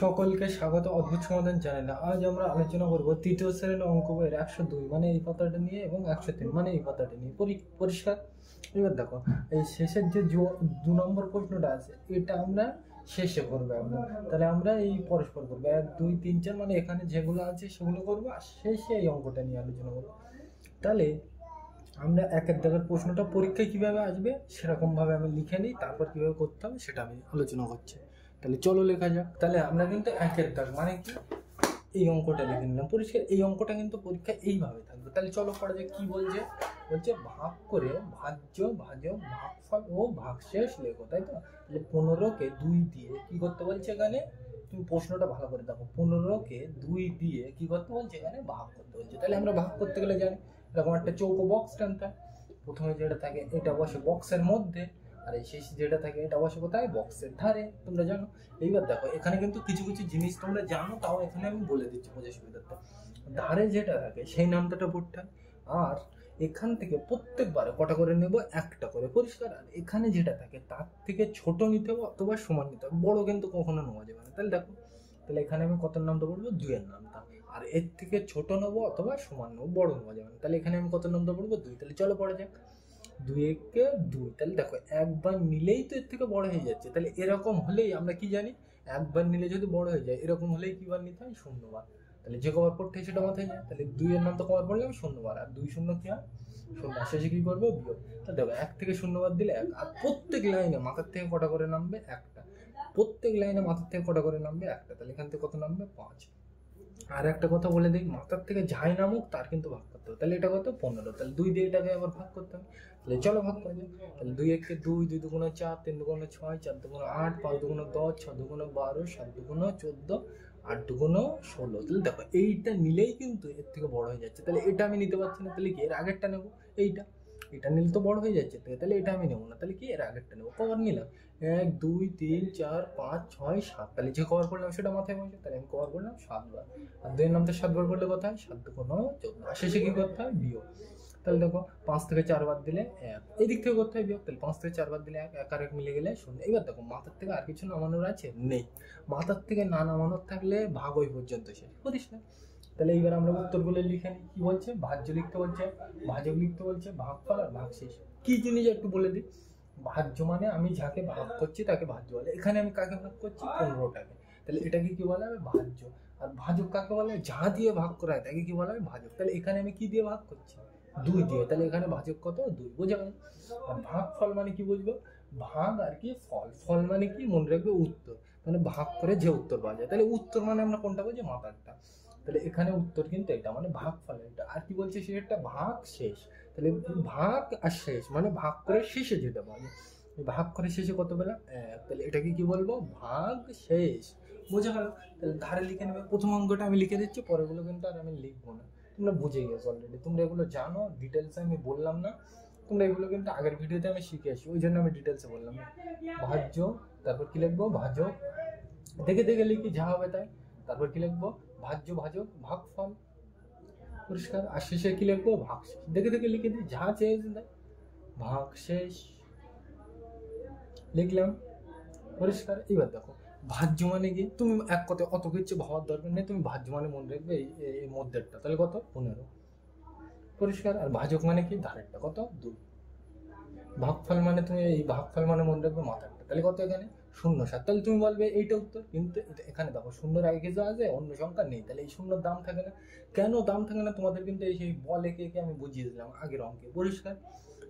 সকলকে স্বাগত অদ্ভুত সমাধান চ্যানেলে। আজ আমরা আলোচনা করব তৃতীয় শ্রেণীর অঙ্ক বইয়ের 102 মানে এই পাতাটা নিয়ে এবং 103 মানে এই পাতাটা নিয়ে। পরিষ্কার? এবার দেখো, এই শেষের যে 2 নম্বর প্রশ্নটা আছে এটা আমরা শেষে করবো একদম। তাহলে আমরা এই পরস্পর করবো 1 2 3 4 মানে এখানে যেগুলো আছে সেগুলো করবো, আর শেষে এই অঙ্কটা নিয়ে আলোচনা করবো। তাহলে আমরা একের দাগের প্রশ্নটা পরীক্ষায় কিভাবে আসবে সেরকম ভাবে আমি লিখে নিই, তারপর কিভাবে করতে হবে সেটা আমি আলোচনা করছি। তাহলে চলো লেখা যাক। তাহলে আমরা কিন্তু একের দাগ মানে কি এই অঙ্কটা লিখে নিলাম। পরিষ্কার? এই অঙ্কটা কিন্তু পরীক্ষা এইভাবে থাকবে। তাহলে চলো পড়া যাক। কি বলছে? বলছে ভাগ করে ভাজ্য ভাজক ভাগফল ও ভাগশেষ লেখো, তাই তো? তাহলে 15কে 2 দিয়ে কি করতে বলছে এখানে? তুমি প্রশ্নটা ভালো করে দেখো। 15কে 2 দিয়ে কি করতে বলছে এখানে? ভাগ করতে বলছে। তাহলে আমরা ভাগ করতে গেলে জানি এরকম একটা চৌকো বক্স টানতে হয়। প্রথমে যেটা থাকে এটা বসে বক্সের মধ্যে, আর এই শেষ যেটা থাকে এটা বসে কোথায়? বক্সের ধারে। তোমরা জানো। এইবার দেখো এখানে কিন্তু কিছু কিছু জিনিস তোমরা জানো, তাও এখানে আমি বলে দিচ্ছি বোঝার সুবিধার্থে। ধারে যেটা থাকে সেই নামটা পড়তে হয়, আর এখান থেকে প্রত্যেকবারে কটা করে নেব? একটা করে। পরিষ্কার? আর এখানে যেটা থাকে তার থেকে ছোট নিতে হবে অথবা সমান নিতে হবে, বড় কিন্তু কখনো নেওয়া যাবে না। তাহলে দেখো, তাহলে এখানে আমি কত নামটা পড়বো? 2 এর নামটা। আর এর থেকে ছোট নেবো অথবা সমান নেবো, বড় নেওয়া যাবে না। তাহলে এখানে আমি কত নামটা পড়বো? 2। তাহলে চলো পড়া যাক। 2 একে 2। তাহলে দেখো একবার নিলেই তো এর থেকে বড় হয়ে যাচ্ছে। তাহলে এরকম হলেই আমরা কি জানি? একবার নিলে যদি বড় হয়ে যায়, এরকম হলেই কি বার নিতে হয়? 0 বার। তাহলে যে কবার পড়তে হয় সেটা মাথায় যায়। তাহলে 2 এর নাম তো কবার পড়লাম? 0 বার। আর 2 শূন্য কি হয়? 0। শেষে কি করবো? বিয়োগ। তাহলে দেখো 1 থেকে 0 বার দিলে 1। আর প্রত্যেক লাইনে মাথার থেকে কটা করে নামবে? একটা। প্রত্যেক লাইনে মাথার থেকে কটা করে নামবে? একটা। তাহলে এখান থেকে কত নামবে? 5। আর একটা কথা বলে দিই, মাথার থেকে যাই নামুক তার কিন্তু ভাগ করতে হবে। তাহলে এটা কত? 15। তাহলে 2 দিয়ে এটাকে আবার ভাগ করতে হবে। তাহলে চলো ভাগ করে দিই। তাহলে 2 একে 2, 2 দুগুণে 4, 3 দুগুণে 6, 4 দুগুণে 8, 5 দুগুণে 10, 6 দুগুণে 12, 7 দুগুণে 14, 8 দুগুণে 16। তাহলে দেখো এইটা নিলেই কিন্তু এর থেকে বড় হয়ে যাচ্ছে। তাহলে এটা আমি নিতে পারছি না, তাহলে কি এর আগেরটা নেবো? এইটা। এটা নিলে তো বড় হয়ে যাচ্ছে, তাহলে এটা আমি নেবো না। তাহলে কি এর আগেরটা নেবো। কবার নিলাম? 1 2 3 4 5 6 7। তাহলে যে কবার করলাম সেটা মাথায় বসে। তাহলে আমি কবার করলাম? 7 বার। আর 2 এর নামটা 7 বার করলে কথা হয়? 7 দুগুণে 14। আর শেষে কি করতে হয়? বিয়োগ। তাহলে দেখো 5 থেকে 4 বার দিলে 1। এই দিক থেকে করতে হয় বিয়োগ। তাহলে 5 থেকে 4 বার দিলে 1, 1 আর 1 মিলে গেলে 0। এবার দেখো মাথার থেকে আর কিছু নামানোর আছে? নেই। মাথার থেকে না নামানোর থাকলে ভাগ ওই পর্যন্ত শেষ। বুঝিস না? তাহলে এইবার আমরা উত্তরগুলো লিখে নিই। কি বলছে? ভাজ্য লিখতে বলছে, ভাজক লিখতে বলছে, ভাগফল আর ভাগশেষ। কি জিনিস একটু বলে দিই। ভাজ্য মানে আমি যাকে ভাগ করছি তাকে ভাজ্য বলে। এখানে আমি কাকে ভাগ করছি? 15টাকে। তাহলে এটাকে কি বলা হবে? ভাজ্য। আর ভাজক কাকে বলে? যা দিয়ে ভাগ করা হয় তাকে কি বলা হবে? ভাজক। তাহলে এখানে আমি কি দিয়ে ভাগ করছি? 2 দিয়ে। তাহলে এখানে ভাজক কত? 2। বোঝা গেল? আর ভাগ ফল মানে কি বুঝবো? ভাগ আর কি ফল। ফল মানে কি? মনে রাখবে উত্তর। মানে ভাগ করে যে উত্তর পাওয়া যায়। তাহলে উত্তর মানে আমরা কোনটা বলছি? মাথারটা। তাহলে এখানে উত্তর কিন্তু এটা, মানে ভাগ ফল এটা। আর কি বলছে? সেটা ভাগ শেষ। তাহলে ভাগ আর শেষ মানে ভাগ করে শেষে যেটা বলে। ভাগ করে শেষে কত পেলাম? 1। তাহলে এটাকে কি বলবো? ভাগ শেষ। বোঝা গেল? তাহলে ধারে লিখে নেবে। প্রথম অঙ্কটা আমি লিখে দিচ্ছি, পরেগুলো কিন্তু আর আমি লিখবো না। তোমরা বুঝে গেছো অলরেডি, তোমরা এগুলো জানো। ডিটেলসে আমি বললাম না। তোমরা এগুলো কিন্তু আগের ভিডিওতে আমি শিখে আসি, ওই জন্য আমি ডিটেলসে বললাম না। ভাজ্য, তারপর কি লিখবো? ভাজক। দেখে দেখে লিখি যা হবে তাই। তারপর কি লিখবো? ভাজ্য ভাজক ভাগফল। পরিষ্কার? আর শেষে কি লিখবো? ভাগশেষ। দেখে দেখে লিখে দিই, যা চেয়েছে তাই। ভাগশেষ লিখলাম। পরিষ্কার? এবার দেখো ভাজ্য মানে কি, তুমি এক কথা অত কিছু ভাবার দরকার নেই, তুমি ভাজ্য মানে মনে রাখবে এই মধ্যেরটা। তাহলে কত? 15। পরিষ্কার? আর ভাজক মানে কি? ধারেরটা। কত? 2। ভাগফল মানে তুমি এই ভাগফল মানে মনে রাখবে মাথারটা। তাহলে কত? এখানে 0 7। তাহলে তুমি বলবে এইটা উত্তর, কিন্তু এখানে দেখো শূন্যর আগে কিছু আছে, অন্য সংখ্যা নেই। তাহলে এই শূন্যর দাম থাকে না। কেন দাম থাকে না তোমাদের কিন্তু এই সেই বলে কে আমি বুঝিয়ে দিলাম আগের অঙ্কে। পরিষ্কার?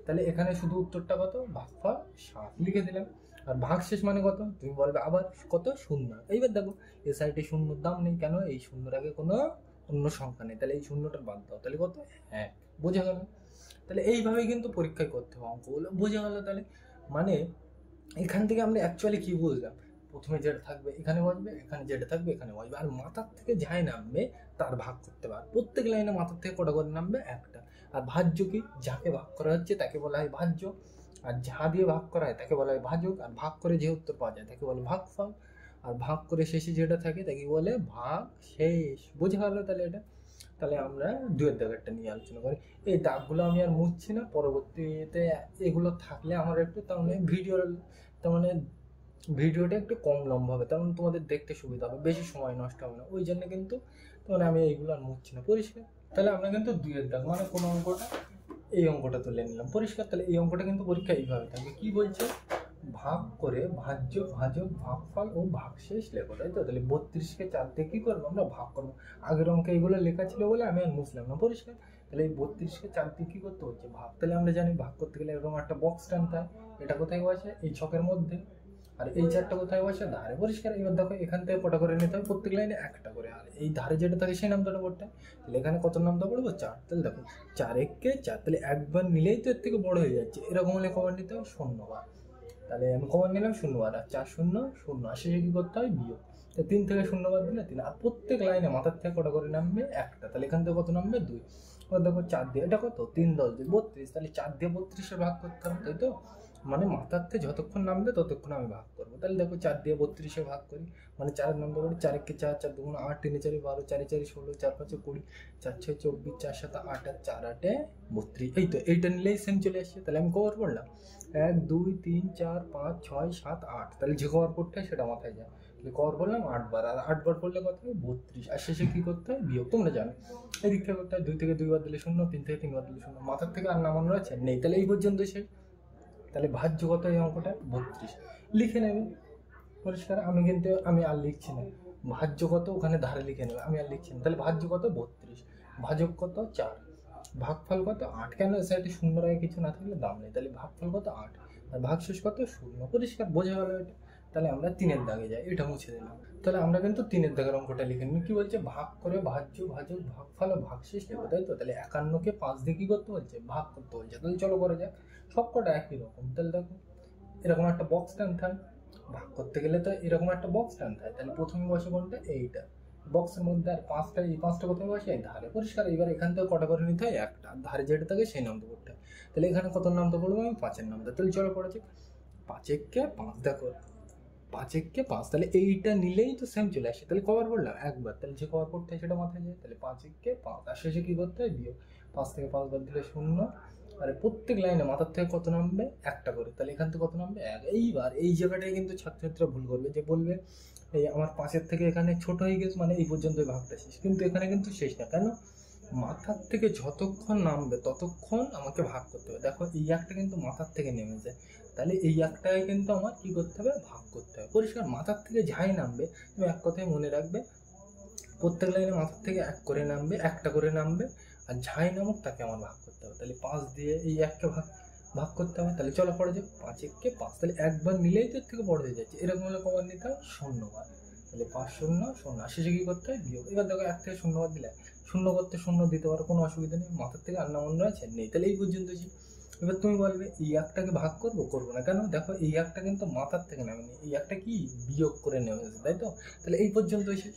তাহলে এখানে শুধু উত্তরটা কত? ভাগফল 7 লিখে দিলাম। আর ভাগশেষ মানে কত? তুমি বলবে আবার কত? 0। এইবার দেখো এ সাইডে শূন্যর দাম নেই, কেন? এই শূন্যর আগে কোনো অন্য সংখ্যা নেই। তাহলে এই শূন্যটার বাদ দাও। তাহলে কত? 1। বোঝা গেল? তাহলে এইভাবেই কিন্তু পরীক্ষায় করতে হবে অঙ্কগুলো। বোঝা গেল? তাহলে মানে এখান থেকে আমরা অ্যাকচুয়ালি কি বুঝলাম? প্রথমে যেটা থাকবে এখানে বসবে, এখানে যেটা থাকবে এখানে বসবে। আর মাথার থেকে যাই নামবে তার ভাগ করতে পারে। প্রত্যেক লাইনে মাথার থেকে কটা করে নামবে? একটা। আর ভাজ্য কি? যাকে ভাগ করা হচ্ছে তাকে বলা হয় ভাজ্য। আর যা দিয়ে ভাগ করা হয় তাকে বলা হয় ভাজক। আর ভাগ করে যে উত্তর পাওয়া যায় তাকে বলে ভাগফল। আর ভাগ করে শেষে যেটা থাকে তাকে বলে ভাগ শেষ। বোঝা গেল? তাহলে এটা, তাহলে আমরা 2 এর দাগেরটা নিয়ে আলোচনা করি। এই দাগগুলো আমি আর মুছছি না, পরবর্তীতে এগুলো থাকলে আমার একটু তার মানে ভিডিওর তার মানে ভিডিওটা একটু কম লম্বা হবে, কারণ তোমাদের দেখতে সুবিধা হবে, বেশি সময় নষ্ট হবে না, ওই জন্য কিন্তু মানে আমি এইগুলো আর মুছছি না। পরিষ্কার? তাহলে আমরা কিন্তু 2-এর দাগ মানে কোন অঙ্কটা, এই অঙ্কটা তুলে নিলাম। পরিষ্কার? তাহলে এই অঙ্কটা কিন্তু পরীক্ষা এইভাবে থাকবে। কি বলছে? ভাগ করে ভাজ্য, ভাজক, ভাগফল ও ভাগশেষ লেখো, তাই তো? তাহলে 32কে 4 দিয়ে কি করবো আমরা? ভাগ করবো। আগের অঙ্কে এইগুলো লেখা ছিল বলে আমি আর মুছলাম না। পরিষ্কার? তাহলে এই 32কে 4 দিয়ে কি করতে হচ্ছে? ভাগ। তাহলে আমরা জানি ভাগ করতে গেলে এরকম একটা বক্স টানতে হয়। এটা কোথায় বসে? এই ছকের মধ্যে। আর এই 4টা কোথায় বসে? ধারে। পরিষ্কার? এবার দেখো এখান থেকে কটা করে নিতে হবে? প্রত্যেক লাইনে একটা করে। আর এই ধারে যেটা থাকে সেই নামটা পড়তে হয়। তাহলে এখানে কত নামটা পড়বো? 4। তাহলে দেখো 4 একে 4, তাহলে একবার নিলেই তো এর থেকে বড় হয়ে যাচ্ছে। এরকম হলে কবার নিতে হবে? 0 বার। তাহলে আমি কমন নিলাম 0 বার, আর 4 0 0, আর শেষে কি করতে হয়? বিয়োগ। 3 থেকে 0 বার দিলে 3, আর প্রত্যেক লাইনে মাথার থেকে কটা করে নামবে? একটা। তাহলে এখান থেকে কত নামবে? 2। এবার দেখো 4 দিয়ে, এটা কত? 3 10 দিয়ে 32, তাহলে 4 দিয়ে 32-এ ভাগ করতে হবে, তাই তো? মানে মাথার থেকে যতক্ষণ নামবে ততক্ষণ আমি ভাগ করবো। তাহলে দেখো 4 দিয়ে 32-এ ভাগ করি, মানে 4 নাম্বার করি। 4 একে 4, 4 2 8, 3 4 12, 4 4 16, 4 5 20, 4 6 24, 4 7 8, আর 4 8 32। এই তো এইটা নিলেই সেম চলে আসছে। তাহলে আমি কভার করলাম 1 2 3 4 5 6 7 8, তাহলে যে কভার করতে হয় সেটা মাথায় যায়। তাহলে কভার করলাম 8 বার, আর 8 বার করলে কত হয়? 32। আর শেষে কি করতে হয়? বিয়োগ। তোমরা জানো এই দিক থেকে করতে হয় 2 থেকে 2 বার দিলে 0, 3 থেকে 3 বার দিলে 0। মাথার থেকে আর নামানোর আছে নেই। তাহলে এই পর্যন্ত শেষ। তাহলে ভাজ্য কত এই অঙ্কটা? 32 লিখে নেবে। পরিষ্কার? আমি আর লিখছি না। ভাজ্য কত ওখানে ধারে লিখে নেবে, আমি আর লিখছি না। তাহলে ভাজ্য কত? 32। ভাজক কত? 4। ভাগফল কত? 8। কেন? সাইডে শূন্যর আগে কিছু না থাকলে দাম নেই। তাহলে ভাগফল কত? 8। আর ভাগশেষ কত? 0। পরিষ্কার? বোঝা গেল এটা? তাহলে আমরা 3-এর দাগে যাই, এটা মুছে দিলাম। তাহলে আমরা কিন্তু 3-এর দাগের অঙ্কটা লিখে নিই। কি বলছে? ভাগ করে ভাজ্য, ভাজক, ভাগফল ও ভাগশেষ লেখো, তাই তো? তাহলে 51কে 5 দিয়ে কি করতে বলছে? ভাগ করতে বলছে। তাহলে চলো করা যাক। সবকটা একই রকম। তাহলে দেখো এরকম একটা বক্স টানতে হয়। ভাগ করতে গেলে তো এরকম একটা বক্স টানতে হয়। তাহলে প্রথমে বসে কোনটা? এইটা বক্সের মধ্যে, আর 5টা, এই 5টা কোথায় বসে? এই ধারে। পরিষ্কার? এবার এখান থেকে কটা করে নিতে হয়? একটা। ধারে যেটা থাকে সেই নামটা পড়তে হয়। তাহলে এখানে কত নামটা পড়বো? আমি 5-এর নামটা। তাহলে চলো পড়া যাক। 5 একে 5, দেখো 5 একে 5, তাহলে এইটা নিলেই তো সেম চলে আসে। তাহলে কবার পড়লাম? একবার। তাহলে যে কবার পড়তে হয় সেটা মাথায় যায়। তাহলে 5 একে 5, আর শেষে কি করতে হয়? বিয়োগ। 5 থেকে 5 বাদ দিলে 0। আর প্রত্যেক লাইনে মাথার থেকে কত নামবে? একটা করে। তাহলে এখান থেকে কত নামবে? 1। এইবার এই জায়গাটায় কিন্তু ছাত্রছাত্রীরা ভুল করবে, যে বলবে এই আমার 5-এর থেকে এখানে ছোট হয়ে গেছে, মানে এই পর্যন্ত ভাগটা শেষ। কিন্তু এখানে কিন্তু শেষ না। কেন? মাথার থেকে যতক্ষণ নামবে ততক্ষণ আমাকে ভাগ করতে হবে। দেখো এই একটা কিন্তু মাথার থেকে নেমে যায়, তাহলে এই একটাকে কিন্তু আমার কি করতে হবে? ভাগ করতে হবে। পরিষ্কার? মাথার থেকে যাই নামবে, তুমি এক কথায় মনে রাখবে, প্রত্যেক লাইনে মাথার থেকে এক করে নামবে, একটা করে নামবে, আর যাই নামুক তাকে আমার ভাগ করতে হবে। তাহলে 5 দিয়ে এই এককে ভাগ ভাগ করতে হবে। তাহলে চলো পড়ে যাক। 5 একে 5, তাহলে একবার নিলেই তো এর থেকে বড় হয়ে যাচ্ছে। এরকম হলে কবার নিতে হয়? 0 বার। তাহলে 5 0 0, আর শেষে কি করতে হয়? বিয়োগ। এবার দেখো 1 থেকে 0 বার দিলে 0 করতে 0 দিতে পারো, কোনো অসুবিধা নেই। মাথার থেকে আর নামানো আছে নেই। তাহলে এই পর্যন্ত ছিল। এবার তুমি বলবে এই একটাকে ভাগ করবো? করবো না। কেন? দেখো এই একটা কিন্তু মাথার থেকে নামেনি, এই একটা কি বিয়োগ করে নেমেছে, তাই তো? তাহলে এই পর্যন্ত শেষ।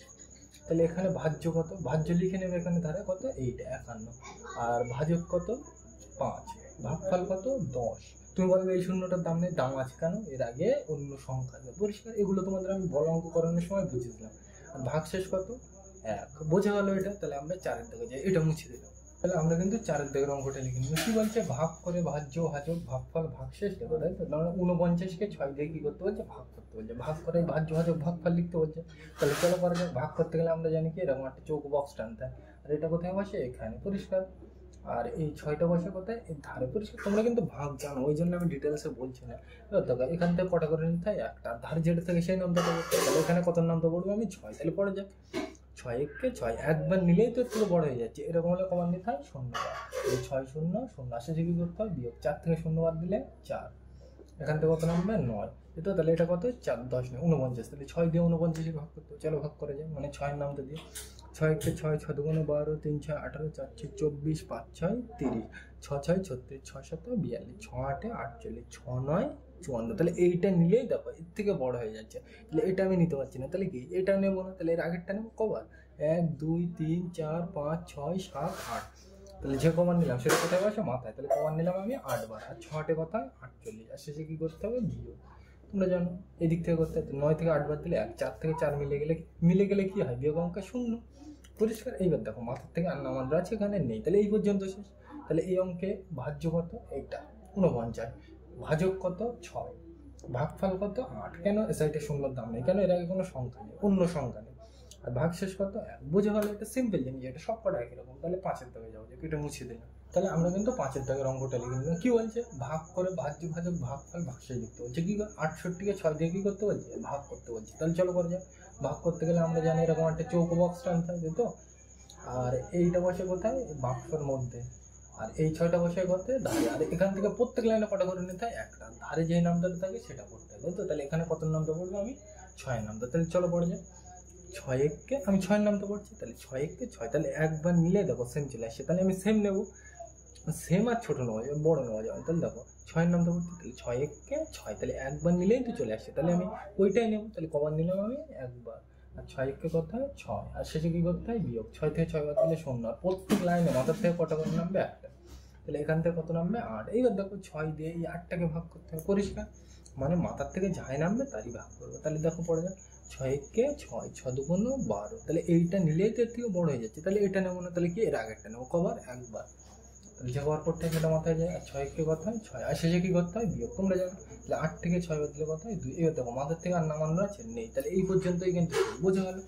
তাহলে এখানে ভাজ্য কত? ভাজ্য লিখে নেবে এখানে ধারে কত? এইটা 51। আর ভাজক কত? 5। ভাগফল কত? 10। তুমি বলবে এই শূন্যটার দাম নেই, দাম আছে। কেন? এর আগে অন্য সংখ্যা আছে। পরিষ্কার? এগুলো তোমাদের আমি বড় অঙ্ক করানোর সময় বুঝিয়েছিলাম। আর ভাগশেষ কত? 1। বোঝা গেল এটা? তাহলে আমরা 4-এর দিকে যাই, এটা মুছে দিলাম। তাহলে আমরা কিন্তু 4-এর দিকের অঙ্কটা লিখে নিই। কি বলছে? ভাগ করে ভাজ্য, ভাজক, ভাগফল, ভাগশেষ লেখো, তাই তো? 49কে 6 দিয়ে কি করতে বলছে? ভাগ করতে বলছে। ভাগ করে ভাজ্য, ভাজক, ভাগফল লিখতে বলছে। তাহলে চলো করা যাক। ভাগ করতে গেলে আমরা জানি কি এরকম একটা চৌক বক্স টানতে হয়। আর এটা কোথায় বসে? এখানে। পরিষ্কার? আর এই 6টা বসে কোথায়? এই ধারে। পরিষ্কার? তোমরা কিন্তু ভাগ জানো, ওই জন্য আমি ডিটেলসে বলছি না। এবার দেখো এখান থেকে কটা করে নিতে হয়? একটা। আর ধারে যেটা থেকে সেই নামটা পড়বে। তাহলে এখানে কত নামটা পড়বো? আমি 6। তাহলে পড়ে যাক। 6 একে 6, একবার নিলেই তো একটু বড় হয়ে যাচ্ছে। এরকম হলে কমান নিতে হয়? 0 বার। এই 6 0 0, আসে কি করতে হয়? বিয়োগ। 4 থেকে 0 বাদ দিলে 4। এখান থেকে কত নামবে? 9। তো তাহলে এটা কত? 4 10 9 49। তাহলে 6 দিয়ে 49 ভাগ করতে হবে। চলো ভাগ করে যায়, মানে 6-এর নামটা দিয়ে। 6 একে 6, 6 2 12, 3 6 18, 4 6 24, 5 6 30, 6 6 36, 6 7 42, 6 8 48, 6 9 54। তাহলে এইটা নিলেই দেখো এর থেকে বড় হয়ে যাচ্ছে। তাহলে এটা আমি নিতে পারছি না, তাহলে কি এটা নেবো না। তাহলে এর আগেরটা নেবো। কবার? 1 2 3 4 5 6 7 8। তাহলে যে কমান নিলাম সেটা কোথায় বসে? মাথায়। তাহলে কমান নিলাম আমি 8 বার। আর 6 কথায় 48, আর শেষে কি করতে হবে? বিয়োগ। তোমরা জানো এদিক থেকে করতে হবে। 9 থেকে 8 বার দিলে 1, 4 থেকে 4 মিলে গেলে কি হয়? বিয়োগ অঙ্ক 0। পরিষ্কার? এইবার দেখো মাথার থেকে আর নামানো আছে এখানে নেই। তাহলে এই পর্যন্ত শেষ। তাহলে এই অঙ্কে ভাজ্য কত? এইটা 49, ভাজক কত? 6, ভাগফল কত 8, কেন সাইডে শূন্যর দাম নেই, কেন এর আগে কোনো সংখ্যা নেই, অন্য সংখ্যা নেই। আর ভাগশেষ কত 1, বুঝে গেল, এটা সিম্পল জিনিস, এটা সব কটা একই রকম। তাহলে 5-এর দাগে যাবো, এটা মুছে দিলাম। তাহলে আমরা কিন্তু 5-এর দাগের অঙ্কটা লিখে নিলাম। কি বলছে, ভাগ করে ভাজ্য ভাজক ভাগফল ভাগশেষ লিখতে বলছে। কি 68কে 6 দিয়ে কি করতে বলছে, ভাগ করতে বলছে। তাহলে চলো করে যাক। ভাগ করতে গেলে আমরা জানি এরকম একটা চৌকো বক্স টানতে হবে তো, আর এইটা বসে কোথায়, বাক্সের মধ্যে, আর এই 6টা বসে করতে ধারে। আর এখান থেকে প্রত্যেক লাইনে কটা করে নিতে হয়, একটা। ধারে যে নামটা থাকে সেটা পড়তে হবে তো। তাহলে এখানে কত নামটা পড়বো আমি, 6 নামটা। তাহলে চলো পড়ে যাই। 6-কে আমি 6 নামটা পড়ছি, তাহলে 6-কে 6, তাহলে একবার নিলে দেখো সেম চলে আসছে। তাহলে আমি সেম নেবো, সেম আর ছোট নেওয়া যাবে, বড় নেওয়া যাবে। তাহলে দেখো 6 নামটা পড়ছি, তাহলে 6-কে 6, তাহলে একবার নিলেই তো চলে আসছে। তাহলে আমি ওইটাই নেবো। তাহলে কবার নিলাম আমি, একবার। আর 6-কে করতে হয় 6, আর শেষে কি করতে হয়, বিয়োগ। 6 থেকে 6 বাদ দিলে 0। আর প্রত্যেক লাইনে মাথার থেকে কটা করে নামবে, একটা। তাহলে এখান থেকে কত নামবে, 8। এইবার দেখো 6 দিয়ে এই 8টাকে ভাগ করতে হবে, পরিষ্কার। মানে মাথার থেকে যাই নামবে তারই ভাগ করবো। তাহলে দেখো পড়ে যাক, 6-কে 6, 6 দুগুণ 12। তাহলে এইটা নিলেই তো এর থেকে বড় হয়ে যাচ্ছে। তাহলে এটা নেবো না, তাহলে কি এর আগেরটা নেবো, কবার, একবার। তাহলে যাওয়ার পর থেকে সেটা মাথায় যায়। আর 6-কে করতে হয় 6, আর শেষে কি করতে হয়, বিয়োগ। তোমরা জানো। তাহলে 8 থেকে 6 বাদ দিলে কত হয়, 2। এবার দেখো মাথার থেকে আর নামানো আছে নেই। তাহলে এই পর্যন্তই কিন্তু বোঝা গেল।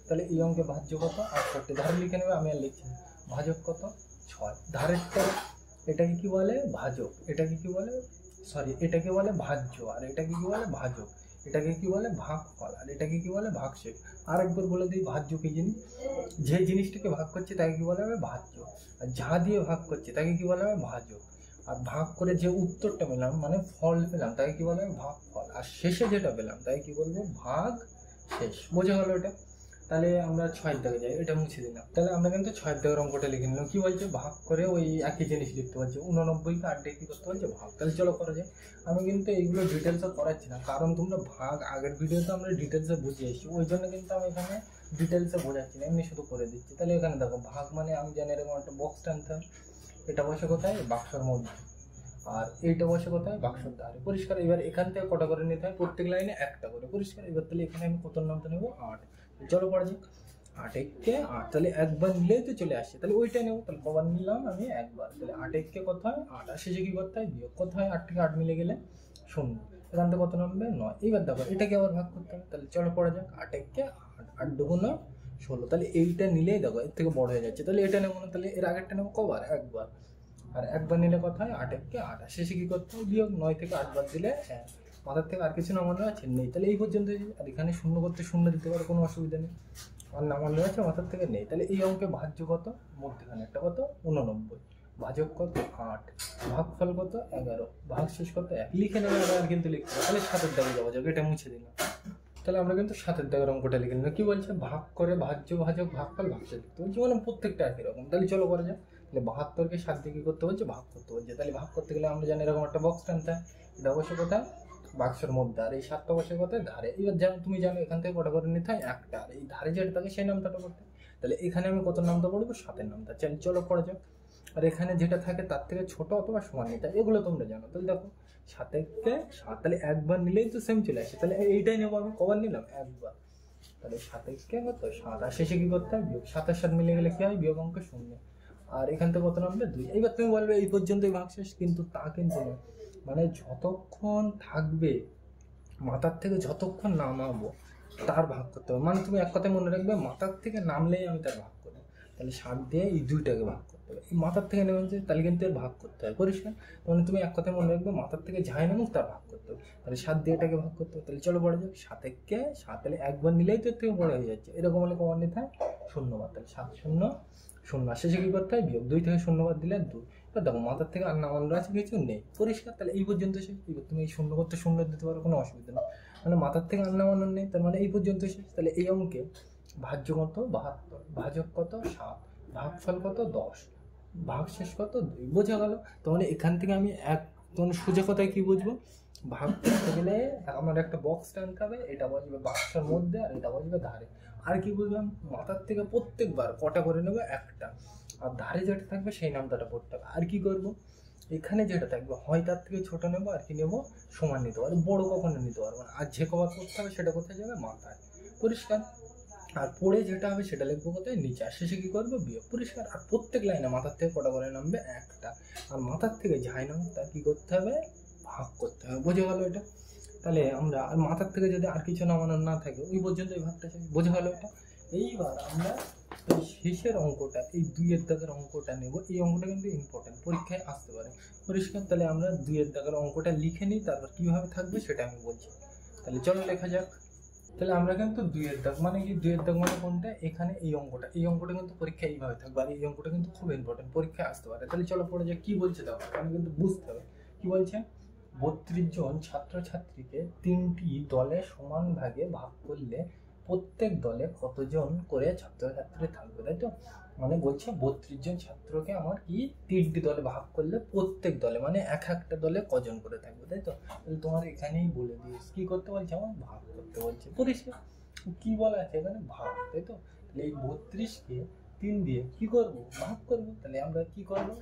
তাহলে এই অঙ্কে ভাজ্য কত, 68। ধারে লিখে নেবে, আমি আর লিখছি না। ভাজক কত, 6। ধারেরটা এটাকে কি বলে, ভাজক। এটাকে কি বলে, সরি, এটাকে বলে ভাজ্য। আর এটাকে কি বলে, ভাজক। এটাকে কি বলে, ভাগফল। আর এটাকে কি বলে, ভাগশেষ। আর একবার বলে দিই, ভাজ্য কি জিনিস, যে জিনিসটাকে ভাগ করছে তাকে কি বলা হবে, ভাজ্য। আর যা দিয়ে ভাগ করছে তাকে কি বলা হবে, ভাজক। আর ভাগ করে যে উত্তরটা পেলাম, মানে ফল পেলাম, তাকে কি বলা হবে, ভাগফল। আর শেষে যেটা পেলাম তাকে কি বলবো, ভাগ শেষ। বোঝা গেল এটা। তাহলে আমরা 6-এর দাগে যাই, এটা মুছে দিলাম। তাহলে আমরা কিন্তু 6-এর দাগের অঙ্কটা লিখে নিলাম। কি বলছে, ভাগ করে ওই একই জিনিস লিখতে বলছে। 89কে 8 দিয়ে কি করতে বলছে, ভাগ। তাহলে চলো করা যায়। আমি কিন্তু এইগুলো ডিটেলসে করাচ্ছি না, কারণ তোমরা ভাগ আগের ভিডিওতে আমরা ডিটেলসে বুঝিয়ে এসেছি, ওই জন্য কিন্তু আমি এখানে ডিটেলসে বোঝাচ্ছি না, এমনি শুধু করে দিচ্ছি। তাহলে এখানে দেখো, ভাগ মানে আমি জানি এরকম একটা বক্স টানতে হয়। এটা বসে কোথায়, বাক্সের মধ্যে, আর এইটা বসে কোথায়, বাক্সের ধারে, পরিষ্কার। এবার এখান থেকে কটা করে নিতে হয়, প্রত্যেক লাইনে একটা করে, পরিষ্কার। এবার তাহলে এখানে আমি কত নামটা নেবো, 8। চলো পড়া যাক। 8-কে 8, তাহলে একবার নিলেই তো চলে আসছে। তাহলে ওইটাই নেবো। তাহলে কবার নিলাম আমি, একবার। তাহলে 8-কে কত হয়, 8। আর শেষে কি করতে হয়, বিয়োগ। কত হয়, 8 থেকে 8 মিলে গেলে 0। এখান থেকে কত নামবে, 9। এইবার দেখো এটাকে আবার ভাগ করতে হবে। তাহলে চলো পড়া যাক। 8-কে 8, 8 দুগুণ 16। তাহলে এইটা নিলেই দেখো এর থেকে বড় হয়ে যাচ্ছে। তাহলে এটা নেবো না, তাহলে এর আগেরটা নেবো, কবার, একবার। আর একবার নিলে কথা হয় 8-কে 8, আর শেষে কি করতে হয়, বিয়োগ। 9 থেকে 8 বাদ দিলে 1। মাথার থেকে আর কিছু নামানো আছে নেই। তাহলে এই পর্যন্ত। আর এখানে শূন্য করতে শূন্য দিতে পারে, কোনো অসুবিধা নেই। আর নামানো আছে মাথার থেকে নেই। তাহলে এই অঙ্কে ভাজ্য কত, মধ্যখানে একটা কত, 89। ভাজক কত, 8। ভাগফল কত, 11। ভাগশেষ কত, 1। লিখে নেবে, আর কিন্তু লিখতে হবে। তাহলে 7-এর দাগে যাওয়া যাবে, এটা মুছে দিলাম। তাহলে আমরা কিন্তু 7-এর দাগের অঙ্কটা লিখে নিলাম। কি বলছে, ভাগ করে ভাজ্য ভাজক ভাগফল ভাগশেষ লিখতে বলছে, মানে প্রত্যেকটা একই রকম। তাহলে চলো করা যায়। তাহলে 72-কে 7 দিয়ে কি করতে বলছে, ভাগ করতে বলছে। তাহলে ভাগ করতে গেলে আমরা জানি এরকম একটা বক্স টানতে হয়। এটা অবশ্য কোথায়, বাক্সের মধ্যে। আর এই 7টা বসে কোথায়, ধারে। এবার যেমন তুমি জানো এখান থেকে কটা করে নিতে হয়, একটা। আর এই ধারে যেটা থাকে সেই নামটা করতে। তাহলে এখানে আমি কত নামটা পড়বো, 7-এর নামটা। চলো পড়া যাক। আর এখানে যেটা থাকে তার থেকে ছোট অথবা সমান নিতে হয়, এগুলো তোমরা জানো। তাহলে দেখো 7-কে 7, তাহলে একবার নিলেই তো সেম চলে আসে। তাহলে এইটাই নেবো আমি, কবার নিলাম, একবার। তাহলে 7-কে কত, 7। আর শেষে কি করতে হয়, বিয়োগ। 7 আর 7 মিলে গেলে কি হয়, বিয়োগ অঙ্ক 0। আর এখান থেকে কত নামবে, 2। এইবার তুমি বলবে এই পর্যন্তই ভাগ শেষ, কিন্তু তা কিন্তু নয়। মানে যতক্ষণ থাকবে মাথার থেকে, যতক্ষণ নামাবো তার ভাগ করতে হবে। মানে তুমি এক কথায় মনে রাখবে, মাথার থেকে নামলেই আমি তার ভাগ করবো। তাহলে 7 দিয়ে এই 2টাকে ভাগ করতে হবে। এই মাথার থেকে নেমেছে, তাহলে কিন্তু এর ভাগ করতে হয়, পরিষ্কার। মানে তুমি এক কথায় মনে রাখবে, মাথার থেকে যাই নামুক তার ভাগ করতে হবে। তাহলে 7 দিয়ে এটাকে ভাগ করতে হবে। তাহলে চলো পড়ে যাক। 7-কে 7, তাহলে একবার নিলেই তো এর থেকে বড় হয়ে যাচ্ছে। এরকম হলে কমান নিতে হয়, 0 বাদ। তাহলে 7 0 0, শেষে কি করতে হয়, বিয়োগ। 2 থেকে 0 বাদ দিলে 2। এবার দেখো মাথার থেকে আর নামানো আছে কিছু নেই, পরিষ্কার। তাহলে এই পর্যন্ত শেষ। এবার তুমি এই 0 করতে 0 দিতে পারো, কোনো অসুবিধা নেই। মানে মাথার থেকে আর নামানো নেই, তার মানে এই পর্যন্ত শেষ। তাহলে এই অঙ্কে ভাজ্য কত, 72। ভাজক কত, 7। ভাগফল কত, 10। ভাগশেষ কত, 2। বোঝা গেল। তো মানে এখান থেকে আমি তোমার সোজা কথায় কি বুঝবো, ভাগ করতে গেলে আমার একটা বক্স টানতে হবে। এটা বসবে বাক্সের মধ্যে, আর এটা বসবে ধারে। আর কি বুঝলাম, মাথার থেকে প্রত্যেকবার কটা করে নেবো, একটা। আর ধারে যেটা থাকবে সেই নামটা পড়তে হবে। আর কি করবো, এখানে যেটা থাকবে হয় তার থেকে ছোট নেবো, আর কি নেবো, সমান নিতে পারবো। বড় কখনো নিতে পারবো না। আর যে কবার করতে হবে সেটা কোথায় যাবে, মাথায়, পরিষ্কার। আর পড়ে যেটা হবে সেটা লিখবো কোথায়, নিচে। আর শেষে কি করবো, বিয়োগ, পরিষ্কার। আর প্রত্যেক লাইনে মাথার থেকে কটা করে নামবে, একটা। আর মাথার থেকে যাই নাম তার কি করতে হবে, ভাগ করতে হবে। বোঝা গেল এটা। তাহলে আমরা আর মাথার থেকে যদি আর কিছু নামানোর না থাকে ওই পর্যন্ত এই ভাগটা শেষ, বোঝা হলো এটা। এইবার আমরা এই শেষের অঙ্কটা, এই 2-এর দাগের অঙ্কটা নেব। এই অঙ্কটা কিন্তু ইম্পর্টেন্ট, পরীক্ষায় আসতে পারে। পরিষ্কার? তাহলে আমরা 2-এর দাগের অঙ্কটা লিখে নিই, তারপর কীভাবে থাকবে সেটা আমি বলছি। তাহলে চলো লেখা যাক। তাহলে আমরা কিন্তু 2-এর দাগ মানে কি, 2-এর দাগ মানে কোনটা, এখানে এই অঙ্কটা, এই অঙ্কটা কিন্তু পরীক্ষায় এইভাবে থাকবে, আর এই অঙ্কটা কিন্তু খুব ইম্পর্টেন্ট, পরীক্ষায় আসতে পারে। তাহলে চলো পড়ে যাক। কি বলছে দেখো, আমি কিন্তু বুঝতে হবে কি বলছে। 32 জন ছাত্রছাত্রীকে 3টি দলে সমান ভাগে ভাগ করলে প্রত্যেক দলে কতজন করে ছাত্রছাত্রী থাকবে, তাই তো? মানে বলছে 32 জন ছাত্রকে আমার কি 3টি দলে ভাগ করলে প্রত্যেক দলে মানে একটা দলে কজন করে থাকবে, তাই তো? তাহলে তোমার এখানেই বলে দিস কি করতে বলছে, আমার ভাগ করতে বলছে। পরিষ্কার? কি বলা আছে এখানে, ভাগ, তাই তো? তাহলে এই 32কে 3 দিয়ে কি করবো, ভাগ করবো। তাহলে আমরা কি করবো,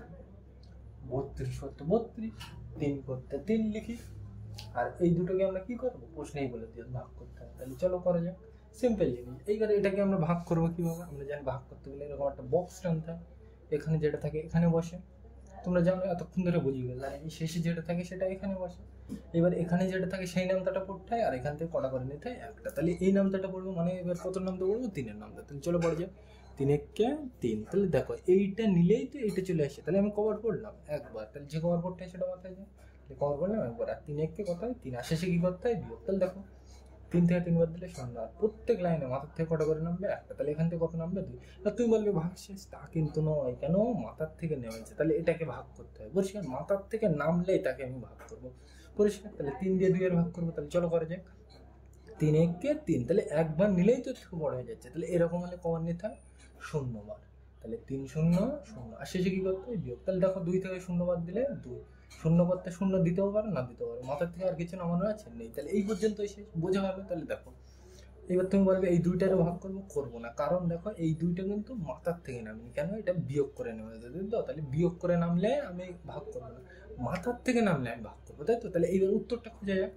32 করতে 32, 3 করতে 3 লিখি। আর এই দুটোকে আমরা কি করবো, প্রশ্নেই বলে দিয়ে ভাগ করতে হবে। তাহলে চলো করা যাক, সিম্পল জিনিস। এইবারে এটাকে আমরা ভাগ করবো কিভাবে, আমরা জানি ভাগ করতে গেলে এরকম একটা বক্স টানতে হয়, এখানে যেটা থাকে এখানে বসে, তোমরা জানো এতক্ষণ ধরে বুঝিয়ে গেলে। আর এই শেষে যেটা থাকে সেটা এখানে বসে। এবার এখানে যেটা থাকে সেই নামটা পড়তে হয়, আর এখান থেকে কটা করে নিতে হয়, একটা। তাহলে এই নামটা পড়বো, মানে এবার কত নামটা পড়বো, 3-এর নামটা। তাহলে চলো পড়ে যাক, 3-একে 3। তাহলে দেখো এইটা নিলেই তো এইটা চলে আসে। তাহলে আমি কবার পড়লাম, একবার। তাহলে যে কবার পড়তে হয় সেটা মাথায় যায়, তাহলে কবার পড়লাম, একবার। আর 3-একে কত হয়, 3। আর শেষে কি করতে হয়, বিয়োগ। তাহলে দেখো 3 থেকে 3 বাদ দিলে 0। আর প্রত্যেক লাইনে মাথার থেকে কটা করে নামবে, একটা। তাহলে এখান থেকে কত নামবে, 2। আর তুমি বলবে ভাগ শেষ, তা কিন্তু নয়। কেন, মাথার থেকে নেমেছে, তাহলে এটাকে ভাগ করতে হয়। পরিষ্কার? মাথার থেকে নামলে এটাকে আমি ভাগ করবো। পরিষ্কার? তাহলে 3 দিয়ে 2-এর ভাগ করবো। তাহলে চলো করা যাক, 3-একে 3। তাহলে একবার নিলেই তো বড় হয়ে যাচ্ছে। তাহলে এরকম হলে কবার নিতে হয়, 0 বার। তাহলে 3 0 0, আর শেষে কি করতে হয়, বিয়োগ। তাহলে দেখো 2 থেকে 0 বাদ দিলে 2। 0 করতে 0 দিতেও পারো, না দিতেও পারো, মাথার থেকে আর কিছু নামানো আছে, নেই। তাহলে এই পর্যন্তই শেষ, বোঝা হবে। তাহলে দেখো এবার তুমি বলবে এই 2টারে ভাগ করবো, করবো না। কারণ দেখো এই 2টা কিন্তু মাথার থেকে নামিনি, কেন, এটা বিয়োগ করে নেমে যেতে তো। তাহলে বিয়োগ করে নামলে আমি ভাগ করবো না, মাথার থেকে নামলে আমি ভাগ করবো, তাই তো? তাহলে এইবার উত্তরটা খুঁজে যাক।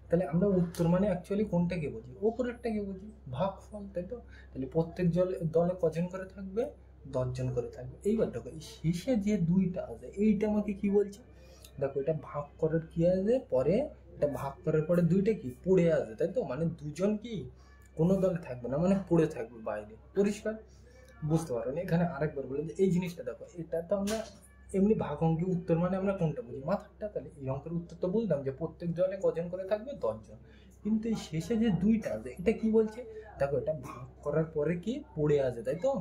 তাহলে আমরা উত্তর মানে অ্যাকচুয়ালি কোনটাকে বুঝি, ওপরেরটাকে বুঝি, ভাগফল, তাই তো? তাহলে প্রত্যেক দলে কজন করে থাকবে, 10 জন করে থাকবে। এইবার দেখো এই শেষে যে 2টা আছে, এইটা আমাকে কি বলছে, দেখো এটা ভাগ করার কি আছে পরে, এটা ভাগ করার পরে 2টা কি পড়ে আছে, তাই তো? মানে 2 জন কি কোনো দলে থাকবে না, মানে পড়ে থাকবে বাইরে। পরিষ্কার? বুঝতে পারো না? এখানে আরেকবার বলে যে এই জিনিসটা দেখো, এটা তো আমরা এমনি ভাগ অঙ্কের উত্তর মানে আমরা কোনটা বুঝি, মাথারটা। তাহলে এই অঙ্কের উত্তর তো বললাম যে প্রত্যেক দলে কজন করে থাকবে, 10 জন। কিন্তু এই শেষে যে 2টা আছে, এটা কি বলছে, দেখো এটা ভাগ করার পরে কি পড়ে আছে, তাই তো?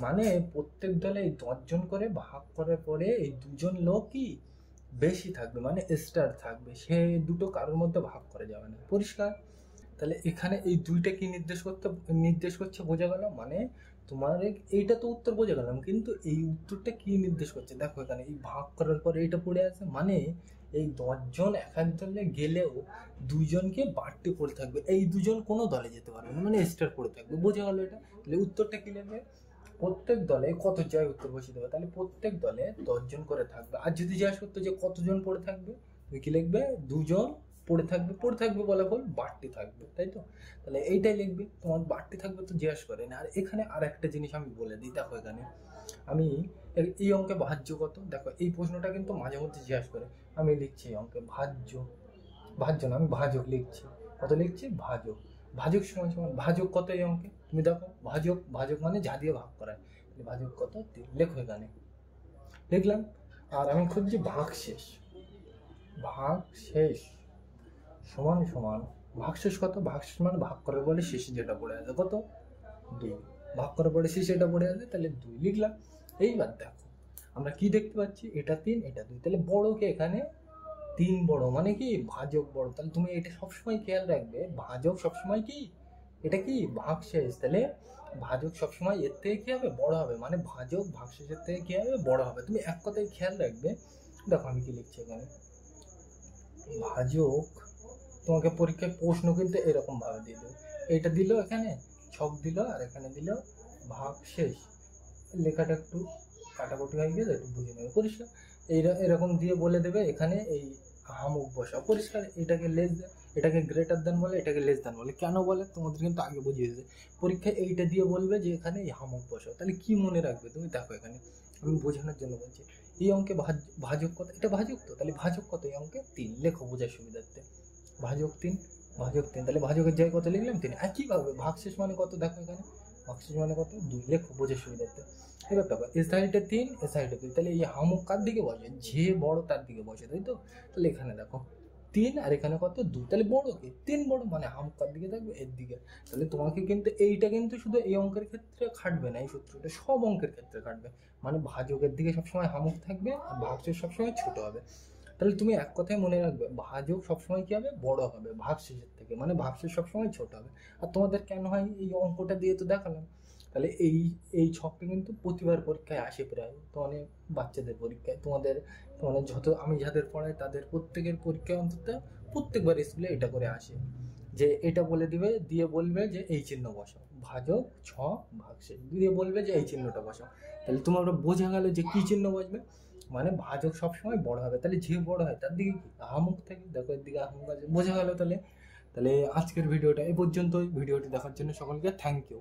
মানে প্রত্যেক দলে এই 10 জন করে ভাগ করার পরে এই 2 জন লোক কি বেশি থাকবে, মানে স্টার থাকবে, সে দুটো কারোর মধ্যে ভাগ করা যাবে না। পরিষ্কার? তাহলে এখানে এই 2টা কি নির্দেশ করছে, বোঝা গেল? মানে তোমার এইটা তো উত্তর বোঝা গেলাম, কিন্তু এই উত্তরটা কি নির্দেশ করছে, দেখো এখানে এই ভাগ করার পরে এইটা পড়ে আছে, মানে এই 10 জন এক দলে গেলেও 2 জনকে বাড়তে পড়ে থাকবে, এই 2 জন কোনো দলে যেতে পারবে না, মানে স্টার পড়ে থাকবে। বোঝা গেল এটা? তাহলে উত্তরটা কি লিখবে, প্রত্যেক দলে কত যায়, উত্তর বসিয়ে দেবে। তাহলে প্রত্যেক দলে 10 জন করে থাকবে। আর যদি জিজ্ঞাসা করতো যে কতজন পড়ে থাকবে, তুমি কি লিখবে, 2 জন পড়ে থাকবে বলে বল বাড়তি থাকবে, তাই তো? তাহলে এইটাই লিখবে, তোমার বাড়তি থাকবে তো জিজ্ঞাসা করে না। আর এখানে আর একটা জিনিস আমি বলে দিই, দেখো এখানে আমি এই অঙ্কে ভাজ্য কত, দেখো এই প্রশ্নটা কিন্তু মাঝে মধ্যে জিজ্ঞাসা করে। আমি লিখছি এই অঙ্কে ভাজ্য না, আমি ভাজক লিখছি। কত লিখছি, ভাজক। ভাজক সমান সমান ভাজক কত এই অঙ্কে, তুমি দেখো ভাজক মানে যা দিয়ে ভাগ করায়। ভাজক কত, 3। লেখো এখানে, লিখলাম। আর আমি খুঁজছি ভাগশেষ সমান সমান ভাগশেষ কত, ভাগশেষ মানে ভাগ করার পরে শেষে যেটা পড়ে আছে কত, 2। ভাগ করার পরে শেষে এটা পড়ে আছে, তাহলে 2 লিখলাম। এইবার দেখো আমরা কি দেখতে পাচ্ছি, এটা 3 এটা 2, তাহলে বড়কে এখানে 3 বড়, মানে কি ভাজক বড়। তাহলে তুমি এটা সবসময় খেয়াল রাখবে, ভাজক সবসময় কি, এটা কি ভাগশেষ, তাহলে ভাজক সবসময় এর থেকে কি হবে, বড় হবে, মানে ভাজক ভাগশেষের থেকে কি হবে, বড় হবে। তুমি এক কথায় খেয়াল রাখবে। দেখো আমি কি লিখছি এখানে, ভাজক, তোমাকে পরীক্ষায় প্রশ্ন কিন্তু এরকম ভাবে দিয়ে দেবে, এটা দিল এখানে ছক দিল, আর এখানে দিল ভাগশেষ। লেখাটা একটু কাটাকুটি হয়ে গেলে একটু বুঝে নেবে। পরিষ্কার? এরকম দিয়ে বলে দেবে এখানে এই হামুক বসা। পরিষ্কার? এটাকে গ্রেটার দেন বলে, এটাকে লেস দেন বলে। কেন বলে তোমাদের কিন্তু আগে বুঝিয়ে দিয়েছে পরীক্ষায়, এইটা দিয়ে বলবে যে এখানে এই হামুক বসা। তাহলে কি মনে রাখবে তুমি, দেখো এখানে আমি বোঝানোর জন্য বলছি। এই অঙ্কে ভাজক কত, এটা ভাজক তো, তাহলে ভাজক কত এই অঙ্কে, 3। লেখো বোঝার সুবিধার্থে। ভাজক 3, তাহলে ভাজকের জায়গায় কত লিখলাম 3। একইভাবে ভাগশেষ মানে কত দেখো এখানে, ভাগশেষ মানে কত 2, লেখো বোঝার সুবিধার্থে। এবার দেখো এ সাইডে 3, এ সাইডে 2, তাহলে এই হামুক কার দিকে বসে, যে বড় তার দিকে বসে, তাই তো। তাহলে এখানে দেখো 3 আর এখানে কত 2, তাহলে বড় কে 3 বড়, মানে হামুক কার দিকে থাকবে এর দিকে। তাহলে তোমাকে কিন্তু এইটা কিন্তু শুধু এই অঙ্কের ক্ষেত্রে খাটবে না, এই সূত্রটা সব অঙ্কের ক্ষেত্রে খাটবে। মানে ভাজকের দিকে সবসময় হামুক থাকবে আর ভাগশেষ সবসময় ছোট হবে। তাহলে তুমি এক কথায় মনে রাখবে, ভাজক সবসময় কি হবে, বড় হবে ভাগশেষের থেকে, মানে ভাগশেষ সবসময় ছোট হবে। আর তোমাদের কেন হয় এই অঙ্কটা দিয়ে তো দেখালাম। তাহলে এই ছকটা কিন্তু প্রতিবার পরীক্ষায় আসে প্রায়, তো অনেক বাচ্চাদের পরীক্ষায়, তোমাদের যত আমি যাদের পড়াই তাদের প্রত্যেকের পরীক্ষায় অন্তত প্রত্যেকবার স্কুলে এটা করে আসে, যে এটা বলে দিবে, দিয়ে বলবে যে এই চিহ্ন বসাও, ভাজক ছ ভাগশেষ, দিয়ে বলবে যে এই চিহ্নটা বসাও। তাহলে তোমার বোঝা গেল যে কি চিহ্ন বসবে, মানে ভাজক সবসময় বড় হবে। তাহলে যে বড় হয় তার দিকে আহামুখ থাকে, দেখো এর দিকে আহামুখ আছে, বোঝা গেল। তাহলে আজকের ভিডিওটা এই পর্যন্তই। ভিডিওটি দেখার জন্য সকলকে থ্যাংক ইউ।